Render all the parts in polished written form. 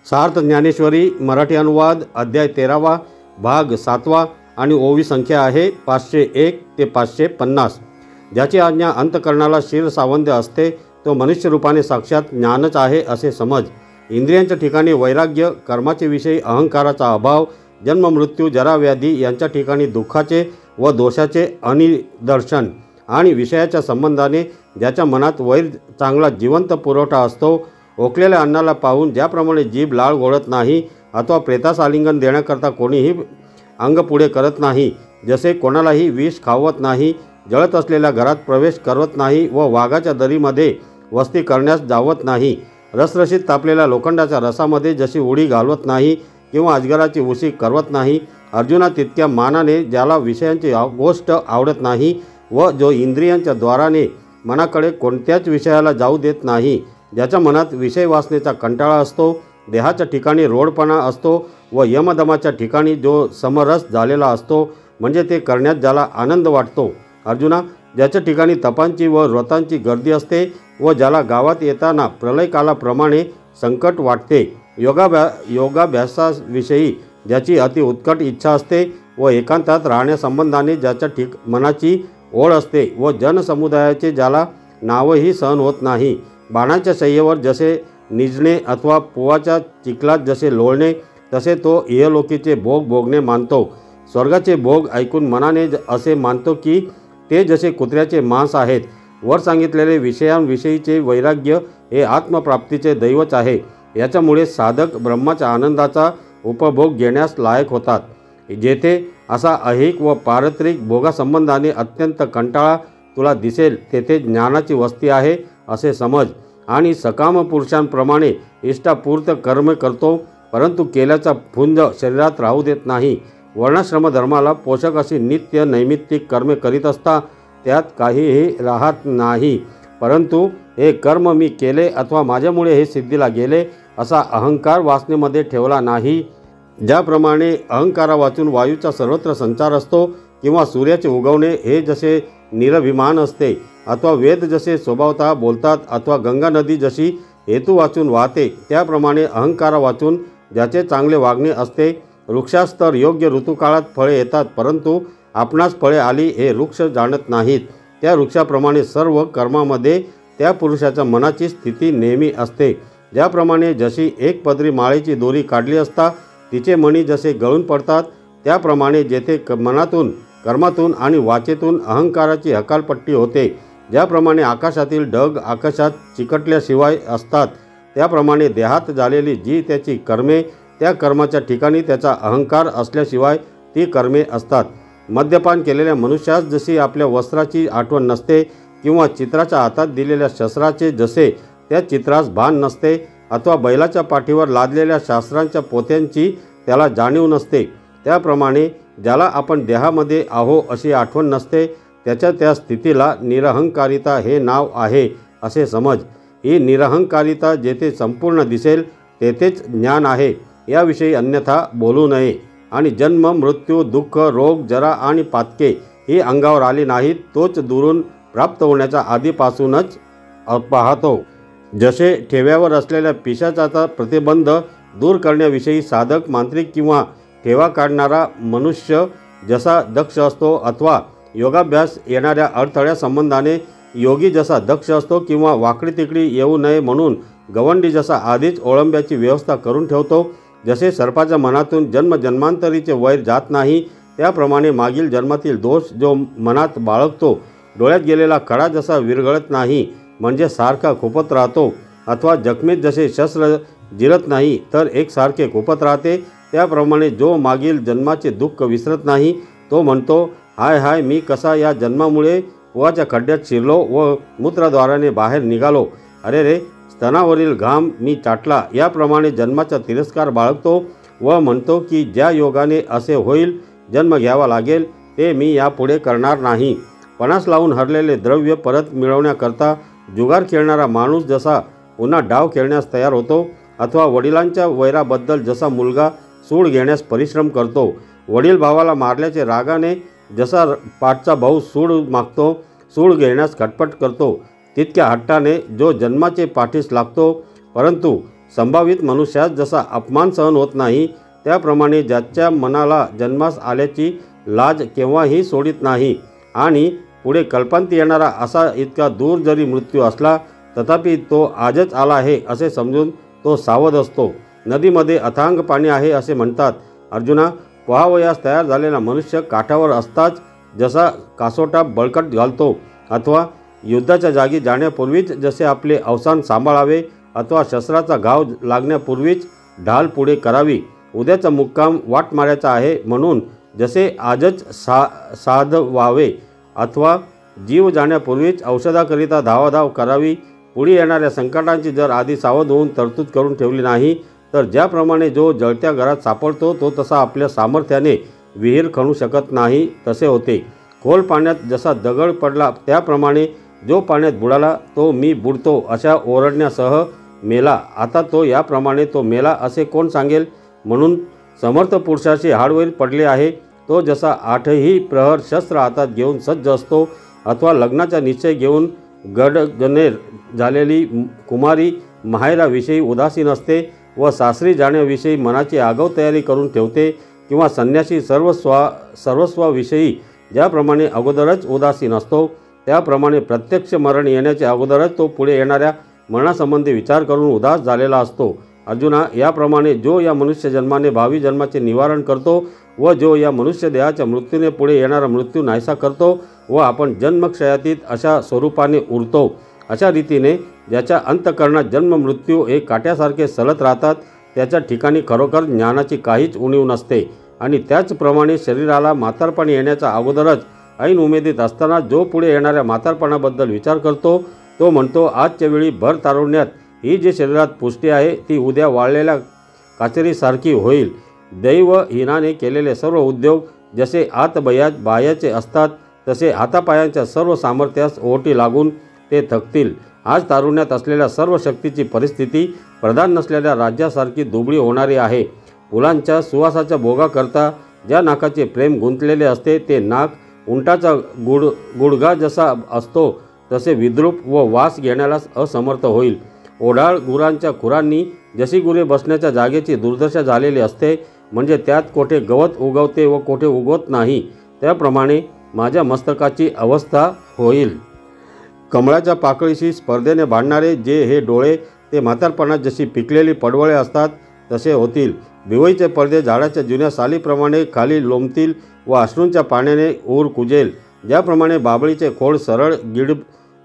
सार्थ ज्ञानेश्वरी मराठी अनुवाद अध्याय 13वा भाग 7वा आणि ओवी संख्या आहे 501 ते 550। ज्याची आज्ञा अंतकरणाला शिरसावंद असते तो मनुष्य रूपाने साक्षात ज्ञानच आहे असे समज। इंद्रियांच्या ठिकाणी वैराग्य, कर्माचे विषयी अहंकाराचा अभाव, जन्म मृत्यू जरा व्याधी यांच्या ठिकाणी दुःखाचे व दोषाचे अनिदर्शन आणि विषयाच्या संबंधाने ज्याच्या मनात वैर चांगला जिवंत पुरवठा असतो। ओकलेल्या अन्नाला पाहून ज्याप्रमाणे जीभ लाळ गोळत नाही अथवा प्रेतास आलिंगन देण्याकरता कोणीही अंग पुढे करत नाही, जसे कोणालाही विष खावत नाही, जळत असलेल्या घरात प्रवेश करत नाही व वाघाच्या दरीमध्ये वस्ती करण्यास जावत नाही, रसरशीत तापलेल्या लोखंडाच्या रसामध्ये जशी उडी घालवत नाही किंवा अजगराची उशी करवत नाही, अर्जुना तितक्या मानाने ज्याला विषयांची गोष्ट आवडत नाही व जो इंद्रियांच्या द्वाराने मनाकडे कोणत्याच विषयाला जाऊ देत नाही, ज्याच्या मनात विषय वासनेचा कंटाळा असतो, देहाच्या ठिकाणी रोडपणा असतो व यमदमाच्या ठिकाणी जो समरस झालेला असतो, म्हणजे ते करण्यात ज्याला आनंद वाटतो। अर्जुना, ज्याच्या ठिकाणी तपांची व व्रतांची गर्दी असते व ज्याला गावात येताना प्रलयकालाप्रमाणे संकट वाटते, योगाभ्यासाविषयी ज्याची अति उत्कट इच्छा असते व एकांतात राहण्यासंबंधाने ज्याच्या मनाची ओढ असते व जनसमुदायाचे ज्याला नावही सहन होत नाही, बाणाच्या शय्येवर जसे निजणे अथवा पोवाच्या चिखलात जसे लोळणे तसे तो इहलोकीचे भोग भोगणे मानतो। स्वर्गाचे भोग ऐकून मनाने असे मानतो की ते जसे कुत्र्याचे मांस आहेत। वर सांगितलेले विषयांविषयीचे वैराग्य हे आत्मप्राप्तीचे दैवच आहे। याच्यामुळे साधक ब्रह्माच्या आनंदाचा उपभोग घेण्यास लायक होतात। जेथे असा अहिक व पारत्रिक भोगासंबंधाने अत्यंत कंटाळा तुला दिसेल तेथे ज्ञानाची वस्ती आहे असे समज आणि सकाम पुरुषांप्रमाणे इष्टापूर्त कर्म करतो, परंतु केल्याचा पुंज शरीरात राहू देत नाही। वर्णाश्रम धर्माला पोषक अशी नित्य नैमित्तिक कर्मे करीत असता त्यात काहीही राहत नाही, परंतु हे कर्म मी केले अथवा माझ्यामुळे हे सिद्धीला गेले असा अहंकार वासनेमध्ये ठेवला नाही। ज्याप्रमाणे अहंकारा वाचून वायूचा सर्वत्र संचार असतो किंवा सूर्याचे उगवणे हे जसे निरभिमान असते अथवा वेद जसे स्वभावतः बोलतात अथवा गंगा नदी जशी हेतू वाचून वाहते, त्याप्रमाणे अहंकारा वाचून ज्याचे चांगले वागणे असते। वृक्षास तर योग्य ऋतुकाळात फळे येतात, परंतु आपणास फळे आली हे वृक्ष जाणत नाहीत। त्या वृक्षाप्रमाणे सर्व कर्मामध्ये त्या पुरुषाच्या मनाची स्थिती नेहमी असते। ज्याप्रमाणे जशी एक पदरी माळेची दोरी काढली असता तिचे मणी जसे गळून पडतात, त्याप्रमाणे जेथे मनातून, कर्मातून आणि वाचेतून अहंकाराची हकालपट्टी होते, ज्याप्रमाणे आकाशातील ढग आकाशात चिकटल्याशिवाय असतात, त्याप्रमाणे देहात झालेली जी त्याची कर्मे त्या कर्माच्या ठिकाणी त्याचा अहंकार असल्याशिवाय ती कर्मे असतात। मद्यपान केलेल्या मनुष्यास जशी आपल्या वस्त्राची आठवण नसते किंवा चित्राच्या हातात दिलेल्या शस्त्राचे जसे त्या चित्रास भान नसते अथवा बैलाच्या पाठीवर लादलेल्या शास्त्रांच्या पोथ्यांची त्याला जाणीव नसते, त्याप्रमाणे ज्याला आपण देहामध्ये आहो अशी आठवण नसते त्याच्या त्या स्थितीला निरहंकारिता हे नाव आहे असे समज। ही निरहंकारिता जेथे संपूर्ण दिसेल तेथेच ज्ञान आहे, याविषयी अन्यथा बोलू नये। आणि जन्म मृत्यू दुःख रोग जरा आणि पातके ही अंगावर आली नाहीत, तोच दुरून प्राप्त होण्याच्या आधीपासूनच पाहतो। जसे ठेव्यावर असलेल्या पिशाचाचा प्रतिबंध दूर करण्याविषयी साधक मांत्रिक किंवा ठेवा काढणारा मनुष्य जसा दक्ष असतो अथवा योगाभ्यास येणाऱ्या अडथळ्यासंबंधाने योगी जसा दक्ष असतो किंवा वाकडी तिकडी येऊ नये म्हणून गवंडी जसा आधीच ओळंब्याची व्यवस्था करून ठेवतो, जसे सर्पाच्या मनातून जन्मजन्मांतरीचे वैर जात नाही, त्याप्रमाणे मागील जन्मातील दोष जो मनात बाळगतो, डोळ्यात गेलेला खडा जसा विरघळत नाही म्हणजे सारखा खुपत राहतो अथवा जखमेत जसे शस्त्र जिरत नाही तर एकसारखे खुपत राहते, त्याप्रमाणे जो मागील जन्माचे दुःख विसरत नाही तो म्हणतो, हाय हाय मी कसा या जन्मामुळे पोहाच्या खड्ड्यात शिरलो व मूत्रद्वाराने बाहेर निघालो, अरे रे स्तनावरील घाम मी चाटला। याप्रमाणे जन्माचा तिरस्कार बाळगतो व म्हणतो की ज्या योगाने असे होईल जन्म घ्यावा लागेल ते मी यापुढे करणार नाही। पणास लावून हरलेले द्रव्य परत मिळवण्याकरता जुगार खेळणारा माणूस जसा पुन्हा डाव खेळण्यास तयार होतो अथवा वडिलांच्या वैराबद्दल जसा मुलगा सूड घेण्यास परिश्रम करतो, वडील भावाला मारल्याचे रागाने जसा पाठचा भाऊ सूड मागतो, सूड घेण्यास खटपट करतो, तितक्या हट्टाने जो जन्माचे पाठीस लागतो, परंतु संभावित मनुष्यास जसा अपमान सहन होत नाही, त्याप्रमाणे ज्याच्या मनाला जन्मास आल्याची लाज केव्हाही सोडित नाही आणि पुढे कल्पांती येणारा असा इतका दूर जरी मृत्यू असला तथापि तो आजच आला आहे असे समजून तो सावध असतो. नदीमध्ये अथांग पाणी आहे असे म्हणतात. अर्जुना, पोहावयास तयार झालेला मनुष्य काठावर असताच जसा कासोटा बळकट घालतो अथवा युद्धाच्या जागी जाण्यापूर्वीच जसे आपले अवसान सांभाळावे अथवा शस्त्राचा घाव लागण्यापूर्वीच ढाल पुढे करावी, उद्याचा मुक्काम वाट मारायचा आहे म्हणून जसे आजच साधवावे अथवा जीव जाण्यापूर्वीच औषधाकरिता धावाधाव करावी, पुढे येणाऱ्या संकटांची जर आधी सावध होऊन तरतूद करून ठेवली नाही तर ज्याप्रमाणे जो जळत्या घरात सापडतो तो तसा आपल्या सामर्थ्याने विहीर खणू शकत नाही तसे होते. खोल पाण्यात जसा दगड पडला त्याप्रमाणे जो पाण्यात बुडाला तो मी बुडतो अशा ओरडण्यासह मेला. आता तो याप्रमाणे तो मेला असे कोण सांगेल. म्हणून समर्थ पुरुषाशी हाडवैर पडले आहे तो जसा 8ही प्रहर शस्त्र हातात घेऊन सज्ज असतो अथवा लग्नाचा निश्चय घेऊन गडगनेर झालेली कुमारी माहेराविषयी उदासीन असते व सासरी जाण्याविषयी मनाची आगाऊ तयारी करून ठेवते, किंवा संन्यासी सर्वस्वाविषयी ज्याप्रमाणे अगोदरच उदासीन असतो त्याप्रमाणे प्रत्यक्ष मरण येण्याच्या अगोदरच तो पुढे येणाऱ्या मरणासंबंधी विचार करून उदास झालेला असतो. अर्जुना, याप्रमाणे जो या मनुष्य जन्माने भावी जन्माचे निवारण करतो व जो या मनुष्य देहाच्या मृत्यूने पुढे येणारा मृत्यू नाहीसा करतो व आपण जन्मक्षयातीत अशा स्वरूपाने उरतो, अशा रीतीने ज्याच्या अंतःकरणात जन्म मृत्यू हे काट्यासारखे सलत राहतात त्याच्या ठिकाणी खरोखर ज्ञानाची काहीच उणीव नसते. आणि त्याचप्रमाणे शरीराला म्हातारपण येण्याच्या अगोदरच ऐन उमेदीत असताना जो पुढे येणाऱ्या म्हातारपणाबद्दल विचार करतो तो म्हणतो, आजच्या वेळी भर तारुण्यात ही जी शरीरात पुष्टी आहे ती उद्या वाळलेल्या काचेरीसारखी होईल. दैवहीनाने केलेले सर्व उद्योग जसे बाह्याचे असतात तसे हातापायांच्या सर्व सामर्थ्यास ओहोटी लागून ते थकतील. आज तारुण्यात असलेल्या सर्व शक्तीची परिस्थिती प्रधान नसलेल्या राज्यासारखी दुबळी होणारी आहे. फुलांच्या सुवासाच्या भोगाकरता ज्या नाकाचे प्रेम गुंतलेले असते ते नाक उंटाचा गुडघा जसा असतो तसे विद्रूप व वास घेण्यालाच असमर्थ होईल. ओढाळ गुरांच्या खुरांनी जशी गुरे बसण्याच्या जागेची दुर्दशा झालेली असते, म्हणजे त्यात कोठे गवत उगवते व कोठे उगवत नाही, त्याप्रमाणे माझ्या मस्तकाची अवस्था होईल. कमळाच्या पाकळीशी स्पर्धेने भांडणारे जे हे डोळे ते म्हातारपणात जशी पिकलेली पडवळे असतात तसे होतील. भिवईचे पडदे झाडाच्या जुन्या सालीप्रमाणे खाली लोंबतील व अश्रूंच्या पाण्याने ऊर कुजेल. ज्याप्रमाणे बाबळीचे खोड सरळ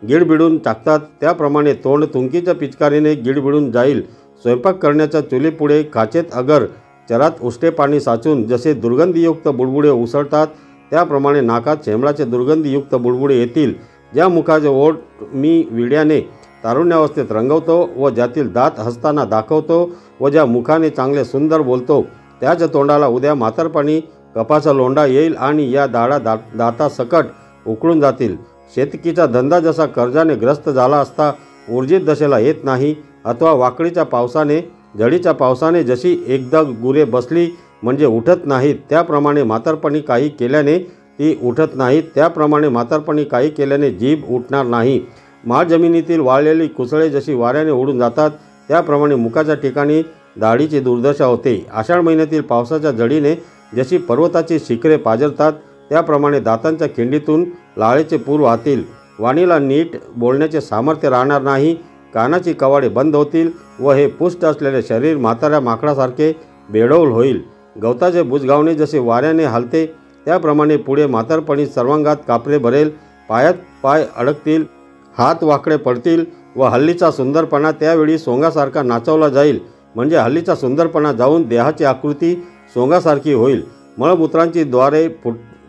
गिडबिडून टाकतात त्याप्रमाणे तोंड तुंकीच्या पिचकारीने गिडबिडून जाईल. स्वयंपाक करण्याच्या चुलीपुढे काचेत अगर चरात उष्टे पाणी साचून जसे दुर्गंधीयुक्त बुडबुडे उसळतात त्याप्रमाणे नाकात शेंबळाचे दुर्गंधीयुक्त बुडबुडे येतील. ज्या मुखाचे ओठ मी विड्याने तारुण्यावस्थेत रंगवतो व ज्यातील दात हसताना दाखवतो व ज्या मुखाने चांगले सुंदर बोलतो त्याच तोंडाला उद्या म्हातारपणी कपाचा लोंढा येईल आणि या दातासकट उकळून जातील. शेतकीचा धंदा जसा कर्जाने ग्रस्त झाला असता ऊर्जित दशेला येत नाही अथवा वाकडीच्या पावसाने झडीच्या पावसाने जशी एकदा गुरे बसली म्हणजे उठत नाहीत त्याप्रमाणे म्हातारपणी काही केल्याने ती उठत नाहीत, त्याप्रमाणे म्हातारपणी काही केल्याने जीभ उठणार नाही. माळ जमिनीतील वाळलेली कुसळे जशी वाऱ्याने उडून जातात त्याप्रमाणे मुखाच्या ठिकाणी दाढीची दुर्दशा होते. आषाढ महिन्यातील पावसाच्या झडीने जशी पर्वताची शिखरे पाजरतात त्याप्रमाणे दातांच्या खिंडीतून लाळेचे पूर वाहतील. वाणीला नीट बोलण्याचे सामर्थ्य राहणार नाही, कानाची कवाडे बंद होतील व हे पुष्ट असलेले शरीर म्हाताऱ्या माकडासारखे बेडौल होईल. गवताचे बुजगावणे जसे वाऱ्याने हलते त्याप्रमाणे पुढे म्हातारपणी सर्वांगात कापरे भरेल. पायात पाय अडकतील, हात वाकडे पडतील व हल्लीचा सुंदरपणा त्यावेळी सोंगासारखा नाचवला जाईल. म्हणजे हल्लीचा सुंदरपणा जाऊन देहाची आकृती सोंगासारखी होईल. मळमूत्रांची द्वारे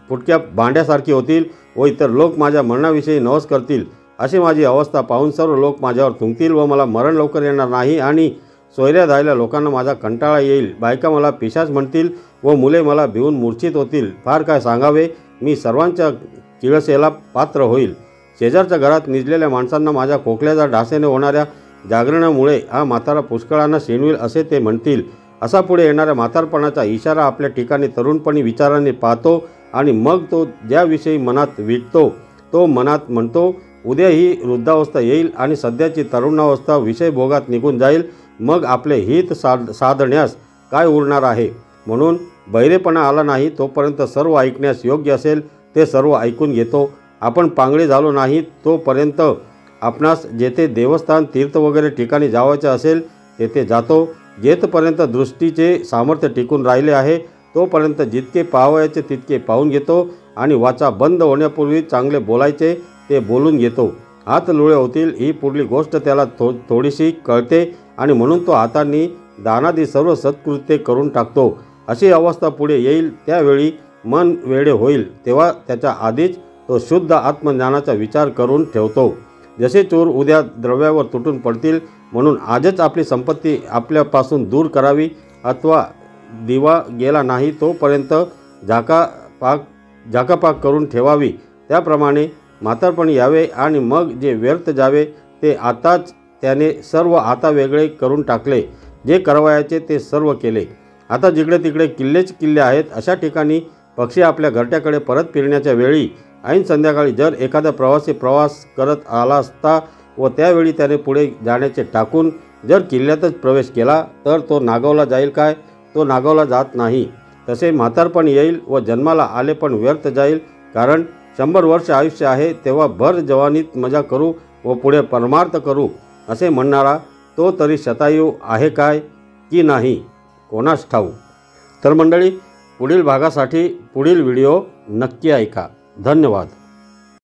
फुटक्या भांड्यासारखी होतील व इतर लोक माझ्या मरणाविषयी नवस करतील. अशी माझी अवस्था पाहून सर्व लोक माझ्यावर थुंकतील व मला मरण लवकर येणार नाही आणि सोयऱ्या धायला लोकांना माझा कंटाळा येईल. बायका मला पिशाच म्हणतील व मुले मला भिवून मूर्छित होतील. फार काय सांगावे, मी सर्वांच्या किळसेला पात्र होईल. शेजारच्या घरात निजलेल्या माणसांना माझ्या खोकल्याच्या ढासेने होणाऱ्या जागरणामुळे हा म्हातारा पुष्कळांना शिणविल असे ते म्हणतील. असा पुढे येणाऱ्या म्हातारपणाचा इशारा आपल्या ठिकाणी तरुणपणी विचाराने पाहतो आणि मग तो ज्याविषयी मनात विटतो तो मनात म्हणतो, उद्या ही वृद्धावस्था येईल आणि सध्याची तरुणावस्था विषयभोगात निघून जाईल मग आपले हित साधण्यास काय उरणार आहे. म्हणून बहिरेपणा आला नाही तोपर्यंत सर्व ऐकण्यास योग्य असेल ते सर्व ऐकून घेतो. आपण पांगळे झालो नाही तोपर्यंत आपणास जेथे देवस्थान तीर्थ वगैरे ठिकाणी जावायचे असेल तेथे जातो. जेथपर्यंत दृष्टीचे सामर्थ्य टिकून राहिले आहे तोपर्यंत जितके पाहावयाचे तितके पाहून घेतो आणि वाचा बंद होण्यापूर्वी चांगले बोलायचे ते बोलून घेतो. हात लुळे होतील ही पुढली गोष्ट त्याला थोडीशी कळते आणि म्हणून तो हातांनी दानादी सर्व सत्कृत्ये करून टाकतो. अशी अवस्था पुढे येईल त्यावेळी मन वेडे होईल तेव्हा त्याच्या आधीच तो शुद्ध आत्मज्ञानाचा विचार करून ठेवतो. जसे चोर उद्या द्रव्यावर तुटून पडतील म्हणून आजच आपली संपत्ती आपल्यापासून दूर करावी अथवा दिवा गेला नाही तोपर्यंत झाकापाक करून ठेवावी. त्याप्रमाणे म्हातारपणी यावे आणि मग जे व्यर्थ जावे ते आताच त्याने सर्व आता वेगळे करून टाकले. जे करावयाचे ते सर्व केले. आता जिकडे तिकडे किल्लेच किल्ले आहेत. अशा ठिकाणी पक्षी आपल्या घरट्याकडे परत फिरण्याच्या वेळी ऐन संध्याकाळी जर एखादा प्रवासी प्रवास करत आला असता व त्यावेळी त्याने पुढे जाण्याचे टाकून जर किल्ल्यातच प्रवेश केला तर तो नागावला जाईल काय. तो नागावला जात नाही. तसे म्हातारपण येईल व जन्माला आले पण व्यर्थ जाईल. कारण 100 वर्ष आयुष्य आहे तेव्हा भर जवानीत मजा करू व पुढे परमार्थ करू असे म्हणणारा तो तरी शतायू आहे काय की नाही कोणास ठाऊक. तर मंडळी पुढील भागासाठी पुढील व्हिडिओ नक्की ऐका. धन्यवाद.